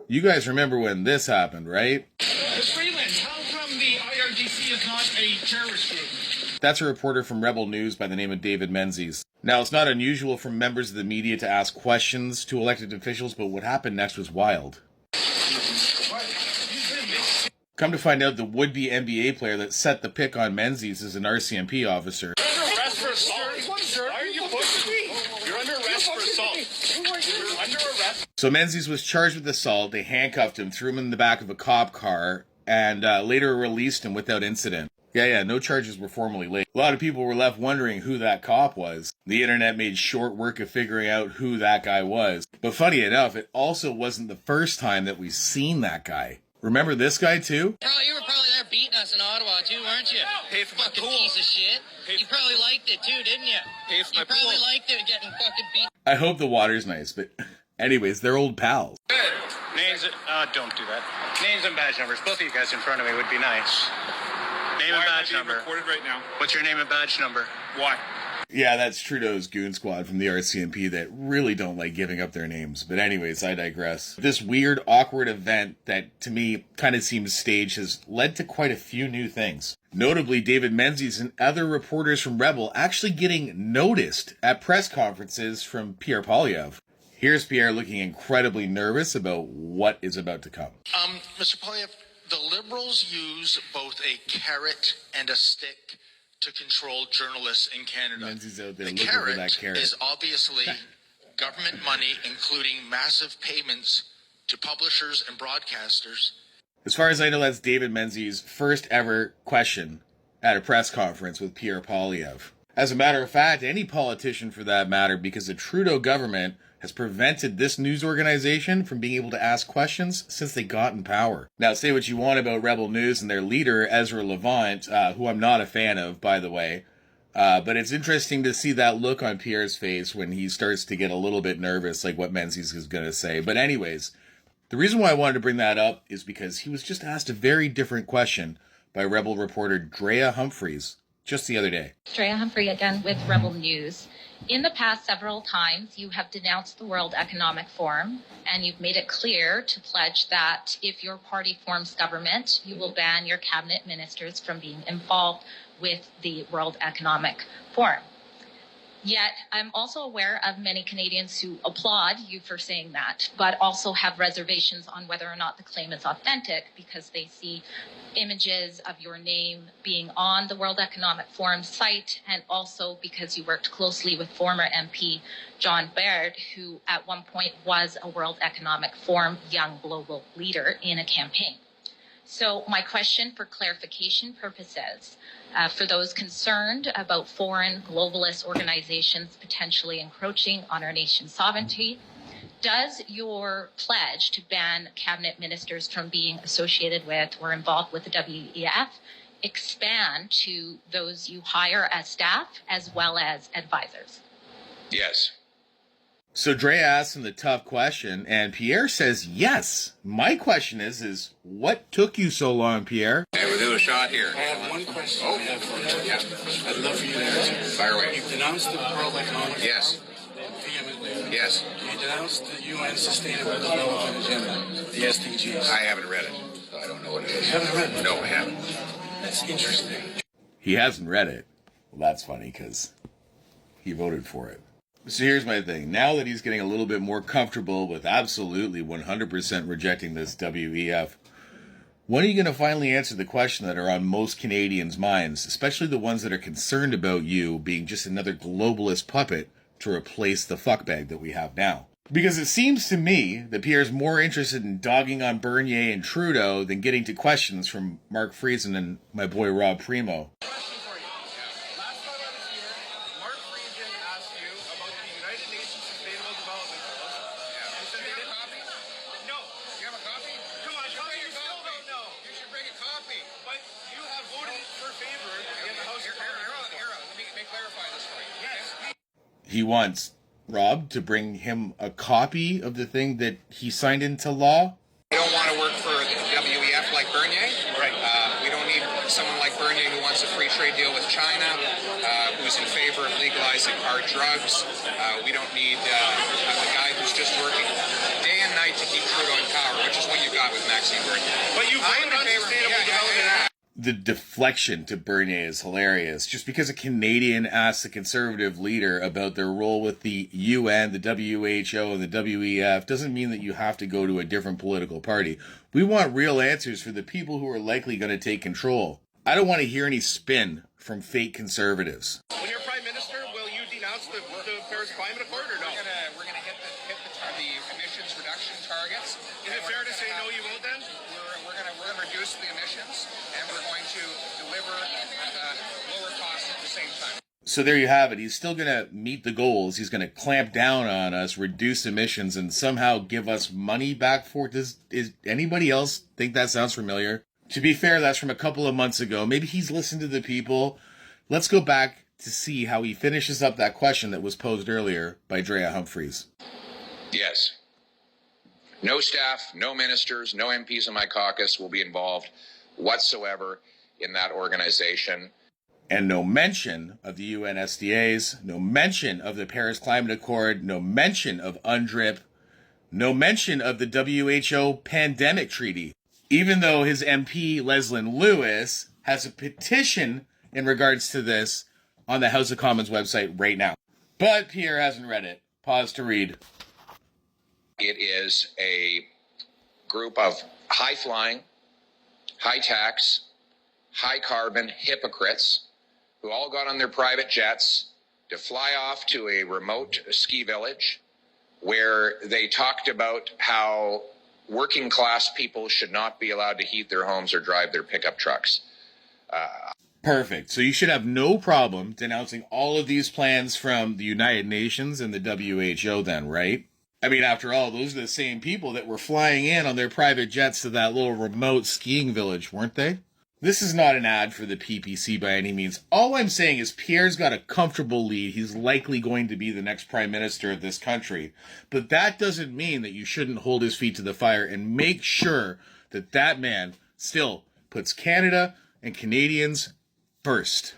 You guys remember when this happened, right? Freeland, how come the IRGC is not a terrorist group? That's a reporter from Rebel News by the name of David Menzies. Now, it's not unusual for members of the media to ask questions to elected officials, but what happened next was wild. Come to find out, the would-be NBA player that set the pick on Menzies is an RCMP officer. You're under arrest for assault. Why are you pushing me? You're under arrest for assault. You're under arrest. So Menzies was charged with assault. They handcuffed him, threw him in the back of a cop car, and later released him without incident. Yeah, no charges were formally laid. A lot of people were left wondering who that cop was. The internet made short work of figuring out who that guy was. But funny enough, it also wasn't the first time that we've seen that guy. Remember this guy too? Bro, you were probably there beating us in Ottawa too, weren't you? Pay for my fucking pool. Piece of shit. You probably liked it too, didn't you? Pay for my You probably pool. liked it getting fucking beat. I hope the water's nice, but anyways, they're old pals. Good. Names, don't do that. Names and badge numbers. Both of you guys in front of me would be nice. Name and badge number. Recorded right now. What's your name and badge number? Why? Yeah, that's Trudeau's goon squad from the RCMP that really don't like giving up their names. But anyways, I digress. This weird, awkward event that, to me, kind of seems staged has led to quite a few new things. Notably, David Menzies and other reporters from Rebel actually getting noticed at press conferences from Pierre Poilievre. Here's Pierre looking incredibly nervous about what is about to come. Mr. Poilievre, the Liberals use both a carrot and a stick to control journalists in Canada. Menzies out there The looking for that carrot. is obviously government money, including massive payments to publishers and broadcasters. As far as I know, that's David Menzies' first ever question at a press conference with Pierre Poilievre. As a matter of fact, any politician for that matter, because the Trudeau government has prevented this news organization from being able to ask questions since they got in power. Now, say what you want about Rebel News and their leader, Ezra Levant, who I'm not a fan of, by the way, but it's interesting to see that look on Pierre's face when he starts to get a little bit nervous, like what Menzies is going to say. But anyways, the reason why I wanted to bring that up is because he was just asked a very different question by Rebel reporter Drea Humphreys just the other day. Drea Humphrey again with Rebel News. In the past several times, you have denounced the World Economic Forum, and you've made it clear to pledge that if your party forms government, you will ban your cabinet ministers from being involved with the World Economic Forum. Yet, I'm also aware of many Canadians who applaud you for saying that, but also have reservations on whether or not the claim is authentic because they see images of your name being on the World Economic Forum site, and also because you worked closely with former MP John Baird, who at one point was a World Economic Forum young global leader in a campaign. So my question for clarification purposes, for those concerned about foreign globalist organizations potentially encroaching on our nation's sovereignty, does your pledge to ban cabinet ministers from being associated with or involved with the WEF expand to those you hire as staff as well as advisors? Yes. So Drea asks him the tough question, and Pierre says yes. My question is what took you so long, Pierre? Hey, we'll do a shot here. I have one question. Oh, Yeah. yeah. I'd love for you to answer. Fire away. You've denounced the World Economic Yes. Forum vehemently. Yes. You denounced the UN Sustainable Development Agenda, the SDGs. I haven't read it, so I don't know what it is. You haven't read it? No, I haven't. That's interesting. He hasn't read it. Well, that's funny because he voted for it. So here's my thing. Now that he's getting a little bit more comfortable with absolutely 100% rejecting this WEF, when are you going to finally answer the question that are on most Canadians' minds, especially the ones that are concerned about you being just another globalist puppet to replace the fuckbag that we have now? Because it seems to me that Pierre's more interested in dogging on Bernier and Trudeau than getting to questions from Mark Friesen and my boy Rob Primo. Question for you. Last time I was here, Mark Friesen asked you about the United Nations Sustainable Development Goals. You said they didn't copy? No. You have a copy? Come on, tell me you still don't know. You should bring a copy. But you have voted for favor in the House of Commons. Here, let me clarify this for you. Yes. He wants Rob to bring him a copy of the thing that he signed into law. We don't want to work for the WEF like Bernier. Right. We don't need someone like Bernier who wants a free trade deal with China, who's in favor of legalizing hard drugs. We don't need a guy who's just working day and night to keep Trudeau in power, which is C word. But you voted on Sustainable Development Act. The deflection to Bernier is hilarious. Just because a Canadian asks a conservative leader about their role with the UN, the WHO, and the WEF doesn't mean that you have to go to a different political party. We want real answers for the people who are likely going to take control. I don't want to hear any spin from fake conservatives. When you're Prime Minister, will you denounce the Paris Climate Accord or no? We're gonna hit the emissions reduction targets. Is it fair to say no, you won't then? We're gonna reduce the emissions, and we're going to deliver lower costs at the same time. So there you have it. He's still going to meet the goals. He's going to clamp down on us, reduce emissions, and somehow give us money back for it. Does anybody else think that sounds familiar? To be fair, that's from a couple of months ago. Maybe he's listened to the people. Let's go back to see how he finishes up that question that was posed earlier by Drea Humphreys. Yes. No staff, no ministers, no MPs in my caucus will be involved whatsoever in that organization. And no mention of the UN SDAs, no mention of the Paris Climate Accord, no mention of UNDRIP, no mention of the WHO Pandemic Treaty, even though his MP, Leslyn Lewis, has a petition in regards to this on the House of Commons website right now. But Pierre hasn't read it. Pause to read. It is a group of high-flying, high-tax, high-carbon hypocrites who all got on their private jets to fly off to a remote ski village where they talked about how working-class people should not be allowed to heat their homes or drive their pickup trucks. Perfect. So you should have no problem denouncing all of these plans from the United Nations and the WHO then, right? I mean, after all, those are the same people that were flying in on their private jets to that little remote skiing village, weren't they? This is not an ad for the PPC by any means. All I'm saying is Pierre's got a comfortable lead. He's likely going to be the next prime minister of this country. But that doesn't mean that you shouldn't hold his feet to the fire and make sure that that man still puts Canada and Canadians first.